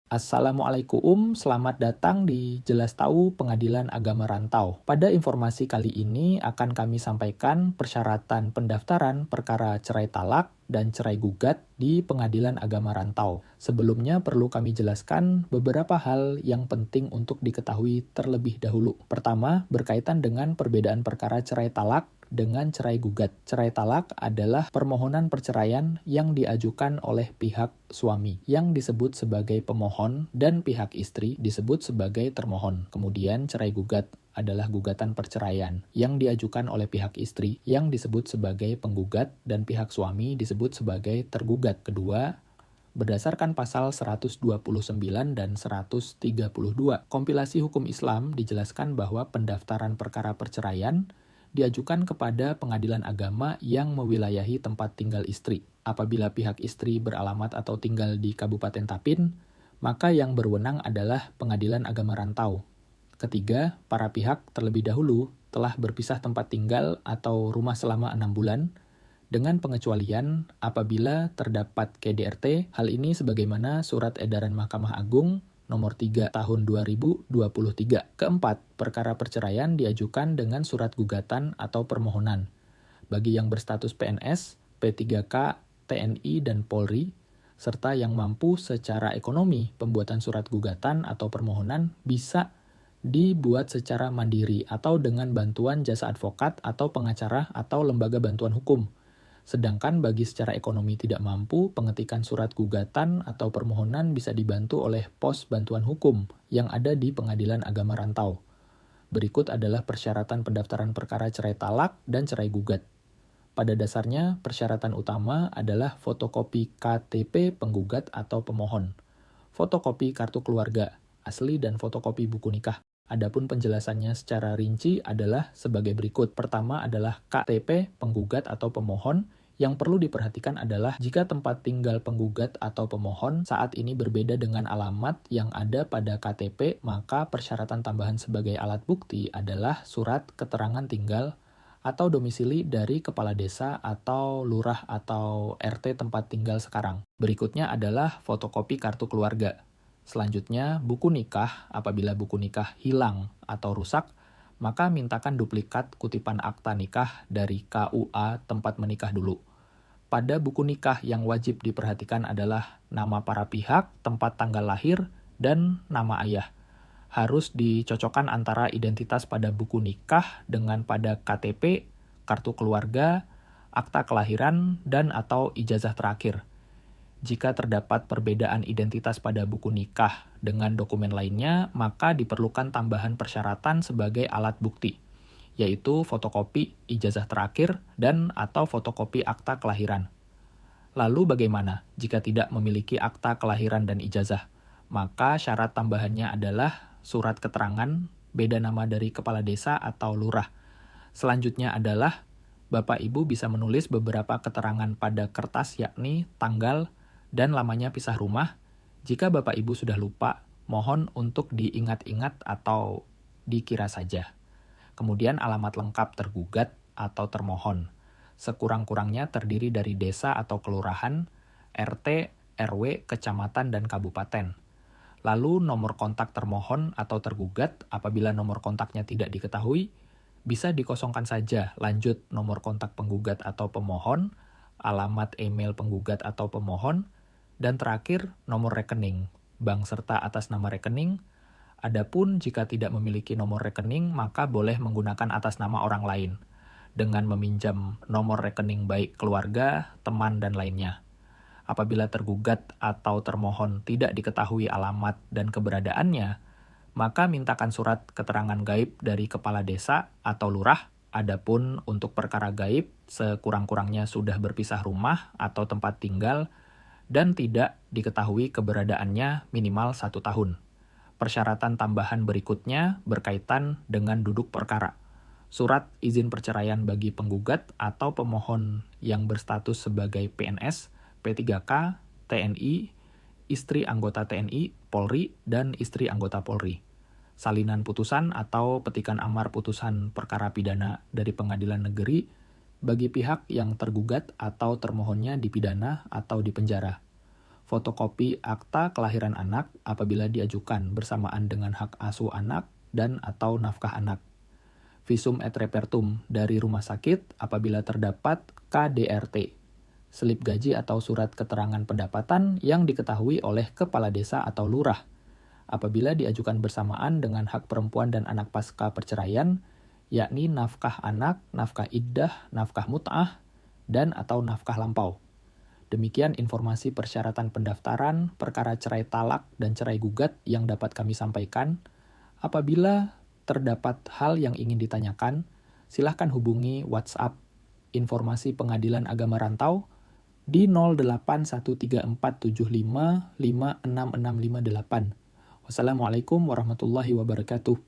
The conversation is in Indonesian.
Assalamualaikum, selamat datang di Jelas Tahu Pengadilan Agama Rantau. Pada informasi kali ini akan kami sampaikan persyaratan pendaftaran perkara cerai talak dan cerai gugat di Pengadilan Agama Rantau. Sebelumnya perlu kami jelaskan beberapa hal yang penting untuk diketahui terlebih dahulu. Pertama, berkaitan dengan perbedaan perkara cerai talak dengan cerai gugat. Cerai talak adalah permohonan perceraian yang diajukan oleh pihak suami yang disebut sebagai pemohon dan pihak istri disebut sebagai termohon. Kemudian cerai gugat adalah gugatan perceraian yang diajukan oleh pihak istri yang disebut sebagai penggugat dan pihak suami disebut sebagai tergugat. Kedua, berdasarkan pasal 129 dan 132 Kompilasi Hukum Islam dijelaskan bahwa pendaftaran perkara perceraian diajukan kepada pengadilan agama yang mewilayahi tempat tinggal istri. Apabila pihak istri beralamat atau tinggal di Kabupaten Tapin, maka yang berwenang adalah Pengadilan Agama Rantau. Ketiga, para pihak terlebih dahulu telah berpisah tempat tinggal atau rumah selama 6 bulan, dengan pengecualian apabila terdapat KDRT, hal ini sebagaimana Surat Edaran Mahkamah Agung Nomor 3 Tahun 2023. Keempat, perkara perceraian diajukan dengan surat gugatan atau permohonan. Bagi yang berstatus PNS, P3K, TNI, dan Polri, serta yang mampu secara ekonomi, pembuatan surat gugatan atau permohonan bisa dibuat secara mandiri atau dengan bantuan jasa advokat atau pengacara atau lembaga bantuan hukum. Sedangkan bagi secara ekonomi tidak mampu, pengetikan surat gugatan atau permohonan bisa dibantu oleh pos bantuan hukum yang ada di Pengadilan Agama Rantau. Berikut adalah persyaratan pendaftaran perkara cerai talak dan cerai gugat. Pada dasarnya, persyaratan utama adalah fotokopi KTP penggugat atau pemohon, fotokopi kartu keluarga asli dan fotokopi buku nikah. Adapun penjelasannya secara rinci adalah sebagai berikut. Pertama adalah KTP penggugat atau pemohon. Yang perlu diperhatikan adalah jika tempat tinggal penggugat atau pemohon saat ini berbeda dengan alamat yang ada pada KTP, maka persyaratan tambahan sebagai alat bukti adalah surat keterangan tinggal atau domisili dari kepala desa atau lurah atau RT tempat tinggal sekarang. Berikutnya adalah fotokopi kartu keluarga. Selanjutnya, buku nikah. Apabila buku nikah hilang atau rusak, maka mintakan duplikat kutipan akta nikah dari KUA tempat menikah dulu. Pada buku nikah yang wajib diperhatikan adalah nama para pihak, tempat tanggal lahir, dan nama ayah. Harus dicocokkan antara identitas pada buku nikah dengan pada KTP, kartu keluarga, akta kelahiran, dan atau ijazah terakhir. Jika terdapat perbedaan identitas pada buku nikah dengan dokumen lainnya, maka diperlukan tambahan persyaratan sebagai alat bukti, yaitu fotokopi ijazah terakhir dan atau fotokopi akta kelahiran. Lalu bagaimana jika tidak memiliki akta kelahiran dan ijazah? Maka syarat tambahannya adalah surat keterangan, beda nama dari kepala desa atau lurah. Selanjutnya adalah Bapak Ibu bisa menulis beberapa keterangan pada kertas yakni tanggal dan lamanya pisah rumah. Jika Bapak Ibu sudah lupa, mohon untuk diingat-ingat atau dikira saja. Kemudian alamat lengkap tergugat atau termohon. Sekurang-kurangnya terdiri dari desa atau kelurahan, RT, RW, kecamatan, dan kabupaten. Lalu nomor kontak termohon atau tergugat apabila nomor kontaknya tidak diketahui, bisa dikosongkan saja lanjut nomor kontak penggugat atau pemohon, alamat email penggugat atau pemohon, dan terakhir nomor rekening, bank serta atas nama rekening. Adapun jika tidak memiliki nomor rekening, maka boleh menggunakan atas nama orang lain, dengan meminjam nomor rekening baik keluarga, teman, dan lainnya. Apabila tergugat atau termohon tidak diketahui alamat dan keberadaannya, maka mintakan surat keterangan gaib dari kepala desa atau lurah. Adapun untuk perkara gaib, sekurang-kurangnya sudah berpisah rumah atau tempat tinggal, dan tidak diketahui keberadaannya minimal 1 tahun. Persyaratan tambahan berikutnya berkaitan dengan duduk perkara. Surat izin perceraian bagi penggugat atau pemohon yang berstatus sebagai PNS, P3K, TNI, istri anggota TNI, Polri, dan istri anggota Polri. Salinan putusan atau petikan amar putusan perkara pidana dari pengadilan negeri bagi pihak yang tergugat atau termohonnya dipidana atau dipenjara. fotokopi akta kelahiran anak apabila diajukan bersamaan dengan hak asuh anak dan atau nafkah anak. Visum et repertum dari rumah sakit apabila terdapat KDRT, selip gaji atau surat keterangan pendapatan yang diketahui oleh kepala desa atau lurah, apabila diajukan bersamaan dengan hak perempuan dan anak pasca perceraian, yakni nafkah anak, nafkah iddah, nafkah mut'ah, dan atau nafkah lampau. Demikian informasi persyaratan pendaftaran, perkara cerai talak, dan cerai gugat yang dapat kami sampaikan. Apabila terdapat hal yang ingin ditanyakan, silahkan hubungi WhatsApp Informasi Pengadilan Agama Rantau di 0813475566658. Wassalamualaikum warahmatullahi wabarakatuh.